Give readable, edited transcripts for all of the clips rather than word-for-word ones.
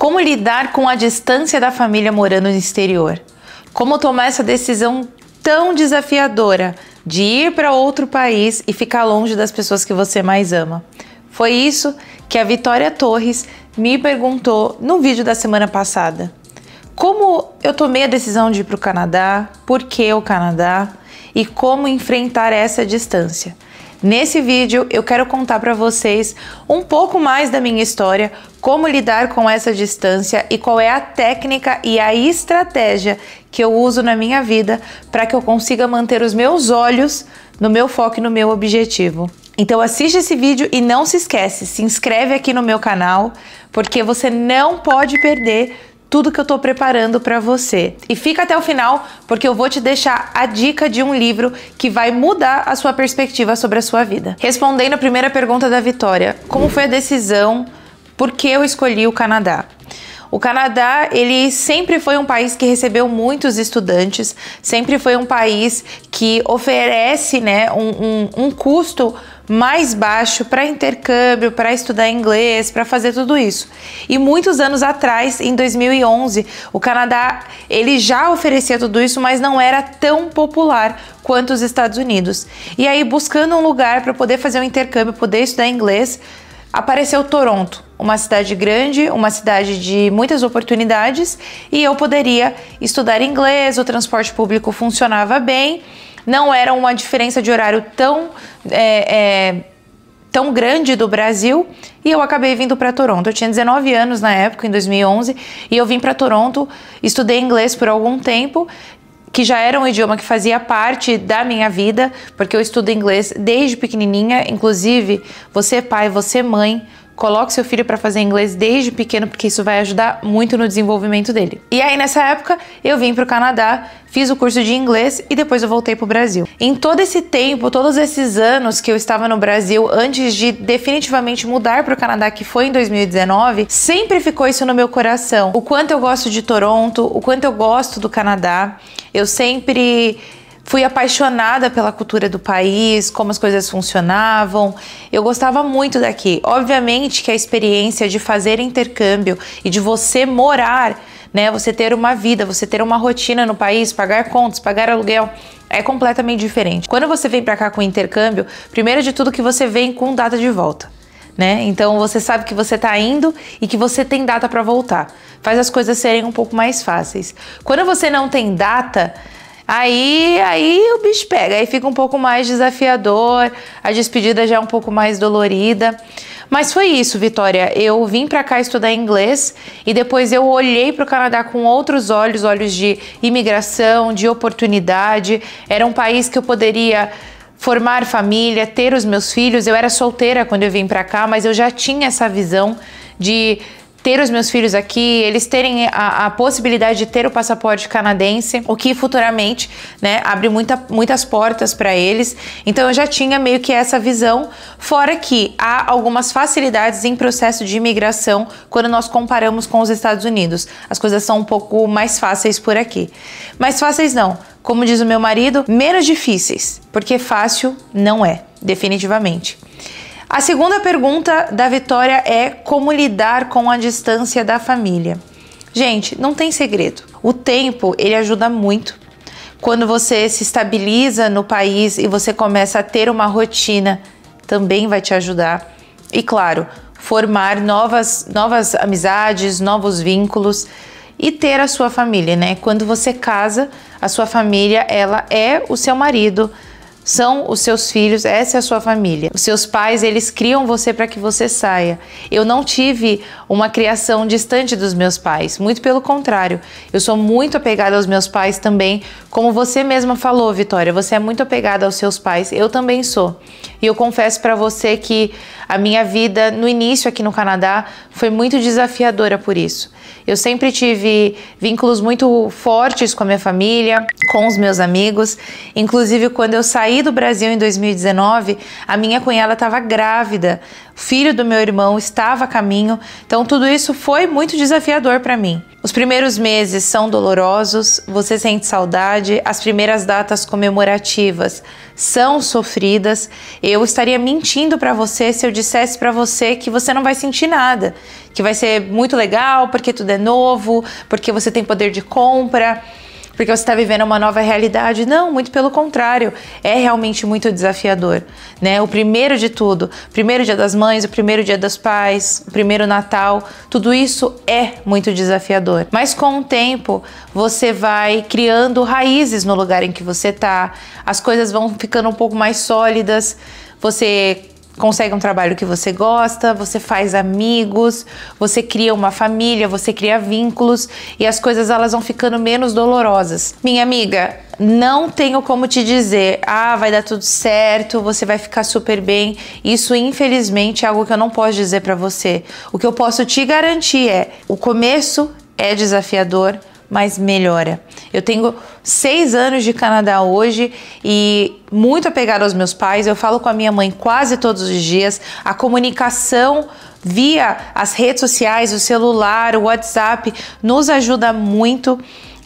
Como lidar com a distância da família morando no exterior? Como tomar essa decisão tão desafiadora de ir para outro país e ficar longe das pessoas que você mais ama? Foi isso que a Vitória Torres me perguntou no vídeo da semana passada. Como eu tomei a decisão de ir para o Canadá, por que o Canadá e como enfrentar essa distância. Nesse vídeo eu quero contar para vocês um pouco mais da minha história, como lidar com essa distância e qual é a técnica e a estratégia que eu uso na minha vida para que eu consiga manter os meus olhos no meu foco e no meu objetivo. Então assiste esse vídeo e não se esquece, se inscreve aqui no meu canal, porque você não pode perder tudo que eu tô preparando para você. E fica até o final, porque eu vou te deixar a dica de um livro que vai mudar a sua perspectiva sobre a sua vida. Respondendo a primeira pergunta da Vitória, como foi a decisão, por que eu escolhi o Canadá? O Canadá, ele sempre foi um país que recebeu muitos estudantes, sempre foi um país que oferece, né, um custo mais baixo para intercâmbio, para estudar inglês, para fazer tudo isso. E muitos anos atrás, em 2011, o Canadá, ele já oferecia tudo isso, mas não era tão popular quanto os Estados Unidos. E aí, buscando um lugar para poder fazer um intercâmbio, poder estudar inglês, apareceu Toronto, uma cidade grande, uma cidade de muitas oportunidades, e eu poderia estudar inglês, o transporte público funcionava bem, não era uma diferença de horário tão grande do Brasil, e eu acabei vindo para Toronto. Eu tinha 19 anos na época, em 2011, e eu vim para Toronto, estudei inglês por algum tempo, que já era um idioma que fazia parte da minha vida, porque eu estudo inglês desde pequenininha. Inclusive, você pai, você mãe, coloque seu filho para fazer inglês desde pequeno, porque isso vai ajudar muito no desenvolvimento dele. E aí, nessa época, eu vim para o Canadá, fiz o curso de inglês e depois eu voltei para o Brasil. Em todo esse tempo, todos esses anos que eu estava no Brasil, antes de definitivamente mudar para o Canadá, que foi em 2019, sempre ficou isso no meu coração. O quanto eu gosto de Toronto, o quanto eu gosto do Canadá. Eu sempre fui apaixonada pela cultura do país, como as coisas funcionavam. Eu gostava muito daqui. Obviamente que a experiência de fazer intercâmbio e de você morar, né, você ter uma vida, você ter uma rotina no país, pagar contas, pagar aluguel, é completamente diferente. Quando você vem para cá com intercâmbio, primeiro de tudo que você vem com data de volta, né? Então você sabe que você tá indo e que você tem data para voltar. Faz as coisas serem um pouco mais fáceis. Quando você não tem data, aí o bicho pega, aí fica um pouco mais desafiador, a despedida já é um pouco mais dolorida. Mas foi isso, Vitória. Eu vim pra cá estudar inglês e depois eu olhei pro Canadá com outros olhos, olhos de imigração, de oportunidade. Era um país que eu poderia formar família, ter os meus filhos. Eu era solteira quando eu vim pra cá, mas eu já tinha essa visão de ter os meus filhos aqui, eles terem a possibilidade de ter o passaporte canadense, o que futuramente, né, abre muitas portas para eles. Então eu já tinha meio que essa visão, fora que há algumas facilidades em processo de imigração quando nós comparamos com os Estados Unidos. As coisas são um pouco mais fáceis por aqui. Mais fáceis não, como diz o meu marido, menos difíceis, porque fácil não é, definitivamente. A segunda pergunta da Vitória é como lidar com a distância da família. Gente, não tem segredo. O tempo, ele ajuda muito. Quando você se estabiliza no país e você começa a ter uma rotina, também vai te ajudar. E claro, formar novas amizades, novos vínculos e ter a sua família, né? Quando você casa, a sua família, ela é o seu marido, são os seus filhos, essa é a sua família. Os seus pais, eles criam você para que você saia. Eu não tive uma criação distante dos meus pais, muito pelo contrário. Eu sou muito apegada aos meus pais também, como você mesma falou, Vitória, você é muito apegada aos seus pais, eu também sou. E eu confesso para você que a minha vida no início aqui no Canadá foi muito desafiadora por isso. Eu sempre tive vínculos muito fortes com a minha família, com os meus amigos. Inclusive, quando eu saí do Brasil em 2019, a minha cunhada estava grávida. o filho do meu irmão estava a caminho, então tudo isso foi muito desafiador para mim. Os primeiros meses são dolorosos, você sente saudade, as primeiras datas comemorativas são sofridas. Eu estaria mentindo para você se eu dissesse para você que você não vai sentir nada, que vai ser muito legal porque tudo é novo, porque você tem poder de compra, porque você está vivendo uma nova realidade. Não, muito pelo contrário, é realmente muito desafiador, né? O primeiro de tudo, o primeiro dia das mães, o primeiro dia dos pais, o primeiro Natal, tudo isso é muito desafiador. Mas com o tempo, você vai criando raízes no lugar em que você tá, as coisas vão ficando um pouco mais sólidas, você consegue um trabalho que você gosta, você faz amigos, você cria uma família, você cria vínculos e as coisas elas vão ficando menos dolorosas. Minha amiga, não tenho como te dizer, vai dar tudo certo, você vai ficar super bem. Isso, infelizmente, é algo que eu não posso dizer pra você. O que eu posso te garantir é, o começo é desafiador, mas melhora. Eu tenho 6 anos de Canadá hoje e muito apegada aos meus pais. Eu falo com a minha mãe quase todos os dias. A comunicação via as redes sociais, o celular, o WhatsApp nos ajuda muito.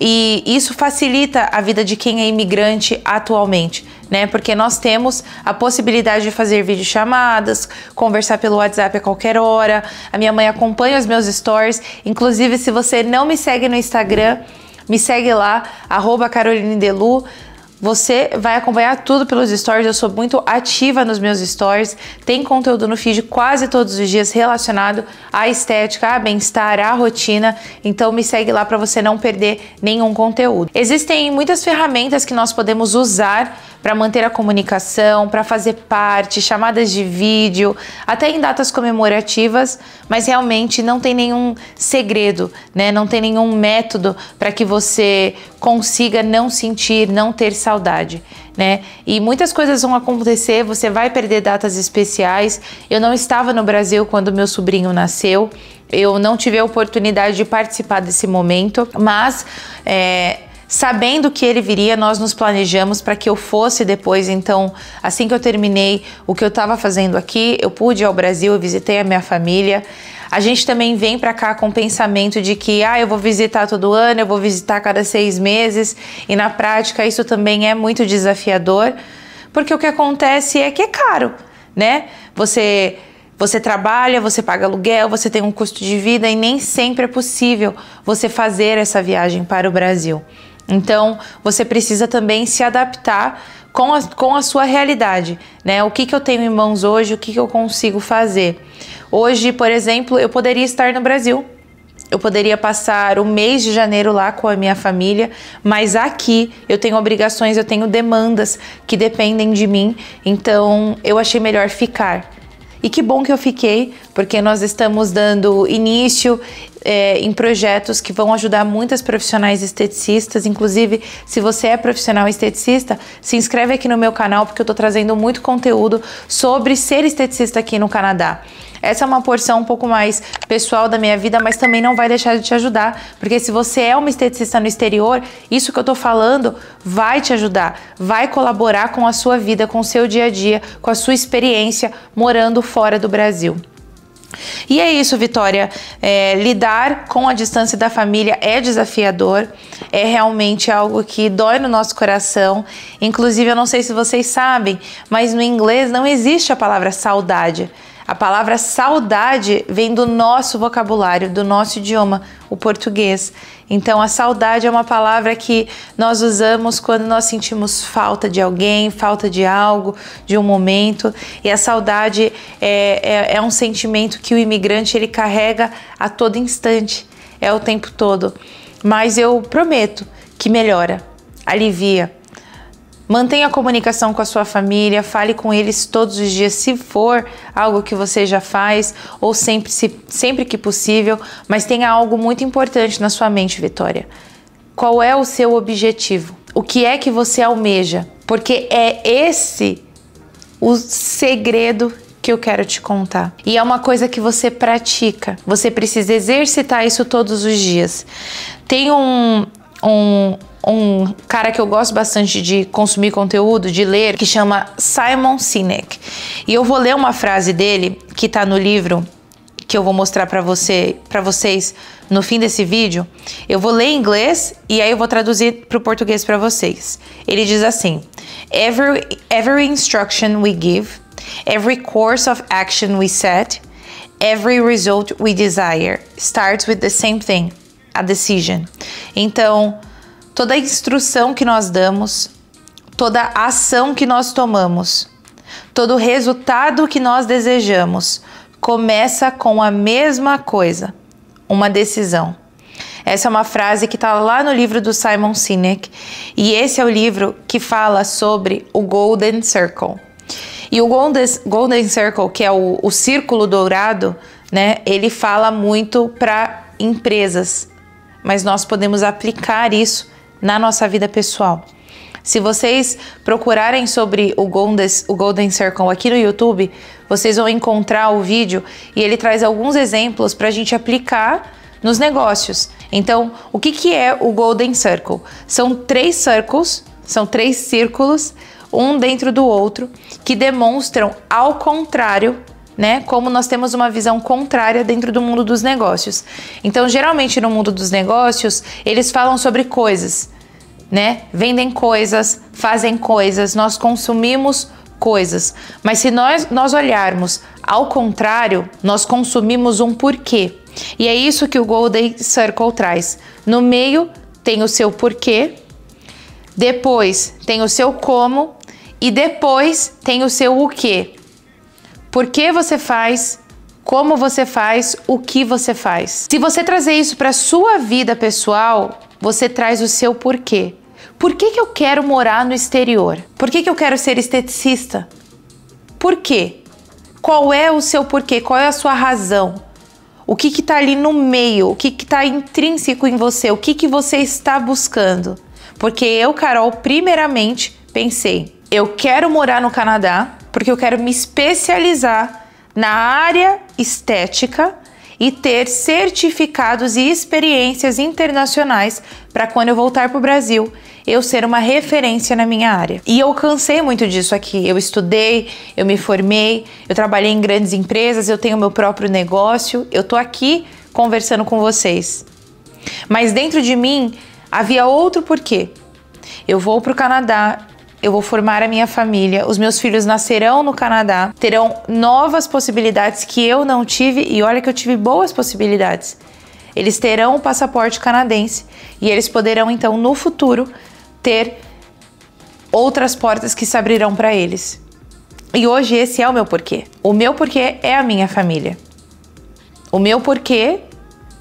E isso facilita a vida de quem é imigrante atualmente, né? Porque nós temos a possibilidade de fazer videochamadas, conversar pelo WhatsApp a qualquer hora. A minha mãe acompanha os meus stories. Inclusive, se você não me segue no Instagram, me segue lá, @CarolineDelu. Você vai acompanhar tudo pelos stories, eu sou muito ativa nos meus stories, tem conteúdo no feed quase todos os dias relacionado à estética, à bem-estar, à rotina, então me segue lá para você não perder nenhum conteúdo. Existem muitas ferramentas que nós podemos usar para manter a comunicação, para fazer parte, chamadas de vídeo, até em datas comemorativas, mas realmente não tem nenhum segredo, né? Não tem nenhum método para que você consiga não sentir, não ter saudade, né? E muitas coisas vão acontecer, você vai perder datas especiais. Eu não estava no Brasil quando meu sobrinho nasceu, eu não tive a oportunidade de participar desse momento, mas sabendo que ele viria, nós nos planejamos para que eu fosse depois. Então, assim que eu terminei o que eu estava fazendo aqui, eu pude ir ao Brasil, eu visitei a minha família. A gente também vem para cá com o pensamento de que eu vou visitar todo ano, eu vou visitar a cada 6 meses, e na prática isso também é muito desafiador, porque o que acontece é que é caro, né? Você trabalha, você paga aluguel, você tem um custo de vida e nem sempre é possível você fazer essa viagem para o Brasil. Então, você precisa também se adaptar com a sua realidade, né? O que eu tenho em mãos hoje, o que eu consigo fazer. Hoje, por exemplo, eu poderia estar no Brasil, eu poderia passar o mês de janeiro lá com a minha família, mas aqui eu tenho obrigações, eu tenho demandas que dependem de mim, então eu achei melhor ficar. E que bom que eu fiquei, porque nós estamos dando início em projetos que vão ajudar muitas profissionais esteticistas. Inclusive, se você é profissional esteticista, se inscreve aqui no meu canal, porque eu tô trazendo muito conteúdo sobre ser esteticista aqui no Canadá. Essa é uma porção um pouco mais pessoal da minha vida, mas também não vai deixar de te ajudar, porque se você é uma esteticista no exterior, isso que eu tô falando vai te ajudar, vai colaborar com a sua vida, com o seu dia a dia, com a sua experiência morando fora do Brasil. E é isso, Vitória. Lidar com a distância da família é desafiador, é realmente algo que dói no nosso coração. Inclusive, eu não sei se vocês sabem, mas no inglês não existe a palavra saudade. A palavra saudade vem do nosso vocabulário, do nosso idioma, o português. Então, a saudade é uma palavra que nós usamos quando nós sentimos falta de alguém, falta de algo, de um momento. E a saudade é um sentimento que o imigrante ele carrega a todo instante, é o tempo todo. Mas eu prometo que melhora, alivia. Mantenha a comunicação com a sua família, fale com eles todos os dias, se for algo que você já faz, ou sempre que possível, mas tenha algo muito importante na sua mente, Vitória. Qual é o seu objetivo? O que é que você almeja? Porque é esse o segredo que eu quero te contar. E é uma coisa que você pratica, você precisa exercitar isso todos os dias. Tem um cara que eu gosto bastante de consumir conteúdo, de ler, que chama Simon Sinek. E eu vou ler uma frase dele que tá no livro que eu vou mostrar para vocês no fim desse vídeo. Eu vou ler em inglês e aí eu vou traduzir para o português para vocês. Ele diz assim: Every instruction we give, every course of action we set, every result we desire starts with the same thing, a decision. Então, toda instrução que nós damos, toda ação que nós tomamos, todo resultado que nós desejamos começa com a mesma coisa, uma decisão. Essa é uma frase que está lá no livro do Simon Sinek, e esse é o livro que fala sobre o Golden Circle. E o Golden Circle, que é o círculo dourado, né, ele fala muito para empresas, mas nós podemos aplicar isso na nossa vida pessoal. Se vocês procurarem sobre o Golden Circle aqui no YouTube, vocês vão encontrar o vídeo e ele traz alguns exemplos para a gente aplicar nos negócios. Então, o que é o Golden Circle? São 3 círculos, um dentro do outro, que demonstram ao contrário, né, como nós temos uma visão contrária dentro do mundo dos negócios. Então, geralmente no mundo dos negócios, eles falam sobre coisas, né? Vendem coisas, fazem coisas, nós consumimos coisas. Mas se nós olharmos ao contrário, nós consumimos um porquê. E é isso que o Golden Circle traz. No meio tem o seu porquê, depois tem o seu como e depois tem o seu o quê. Por que você faz, como você faz, o que você faz. Se você trazer isso para a sua vida pessoal, você traz o seu porquê. Por que eu quero morar no exterior? Por que eu quero ser esteticista? Por quê? Qual é o seu porquê? Qual é a sua razão? O que está ali no meio? O que está intrínseco em você? O que você está buscando? Porque eu, Carol, primeiramente pensei, eu quero morar no Canadá porque eu quero me especializar na área estética e ter certificados e experiências internacionais para quando eu voltar para o Brasil, eu ser uma referência na minha área. E eu cansei muito disso aqui. Eu estudei, eu me formei, eu trabalhei em grandes empresas, eu tenho meu próprio negócio, eu tô aqui conversando com vocês. Mas dentro de mim havia outro porquê. Eu vou para o Canadá, eu vou formar a minha família, os meus filhos nascerão no Canadá, terão novas possibilidades que eu não tive, e olha que eu tive boas possibilidades. Eles terão o passaporte canadense e eles poderão então no futuro ter outras portas que se abrirão para eles. E hoje esse é o meu porquê. O meu porquê é a minha família. O meu porquê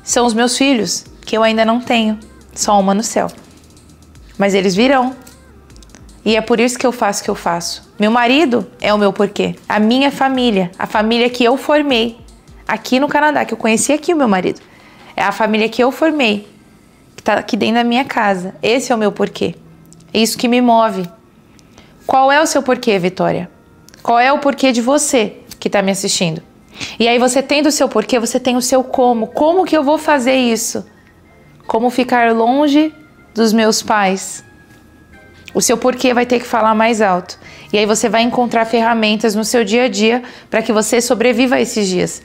são os meus filhos, que eu ainda não tenho, só uma no céu. Mas eles virão. E é por isso que eu faço o que eu faço. Meu marido é o meu porquê. A minha família, a família que eu formei aqui no Canadá, que eu conheci aqui o meu marido. É a família que eu formei, que tá aqui dentro da minha casa. Esse é o meu porquê. É isso que me move. Qual é o seu porquê, Vitória? Qual é o porquê de você que tá me assistindo? E aí você tendo o seu porquê, você tem o seu como. Como que eu vou fazer isso? Como ficar longe dos meus pais? O seu porquê vai ter que falar mais alto. E aí você vai encontrar ferramentas no seu dia a dia para que você sobreviva a esses dias.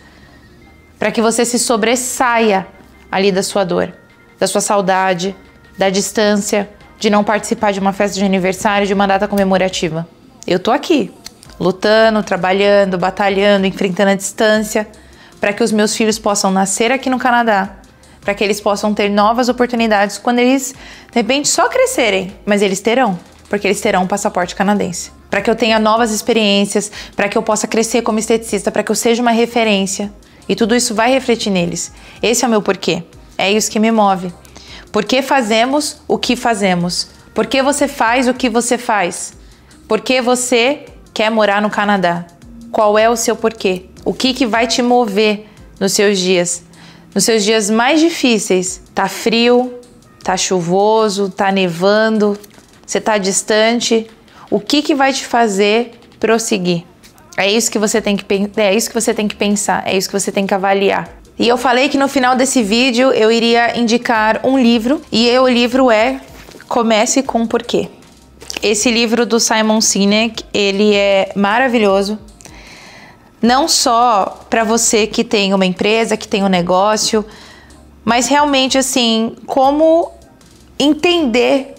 Para que você se sobressaia ali da sua dor, da sua saudade, da distância, de não participar de uma festa de aniversário, de uma data comemorativa. Eu tô aqui, lutando, trabalhando, batalhando, enfrentando a distância, para que os meus filhos possam nascer aqui no Canadá, para que eles possam ter novas oportunidades quando eles, de repente, só crescerem, mas eles terão, porque eles terão um passaporte canadense. Para que eu tenha novas experiências, para que eu possa crescer como esteticista, para que eu seja uma referência. E tudo isso vai refletir neles. Esse é o meu porquê. É isso que me move. Por que fazemos o que fazemos? Por que você faz o que você faz? Por que você quer morar no Canadá? Qual é o seu porquê? O que vai te mover nos seus dias? Nos seus dias mais difíceis, tá frio, tá chuvoso, tá nevando, você tá distante, o que vai te fazer prosseguir? É isso que você tem que pensar, é isso que você tem que avaliar. E eu falei que no final desse vídeo eu iria indicar um livro, e o livro é Comece com um porquê. Esse livro do Simon Sinek, ele é maravilhoso. Não só para você que tem uma empresa, que tem um negócio, mas realmente assim, como entender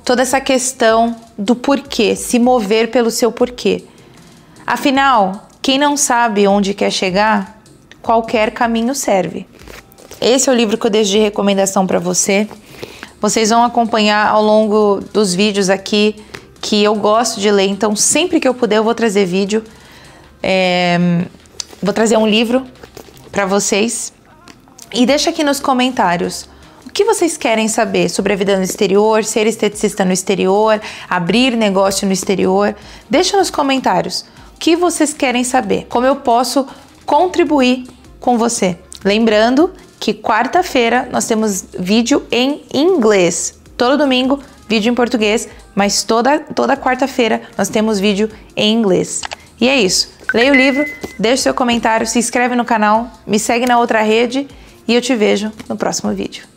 toda essa questão do porquê, se mover pelo seu porquê. Afinal, quem não sabe onde quer chegar, qualquer caminho serve. Esse é o livro que eu deixo de recomendação para você. Vocês vão acompanhar ao longo dos vídeos aqui que eu gosto de ler, então sempre que eu puder eu vou trazer vídeo. Vou trazer um livro para vocês. E deixa aqui nos comentários o que vocês querem saber sobre a vida no exterior, ser esteticista no exterior, abrir negócio no exterior. Deixa nos comentários o que vocês querem saber, como eu posso contribuir com você. Lembrando que quarta-feira nós temos vídeo em inglês. Todo domingo, vídeo em português, mas toda quarta-feira nós temos vídeo em inglês. E é isso. Leia o livro, deixe seu comentário, se inscreve no canal, me segue na outra rede e eu te vejo no próximo vídeo.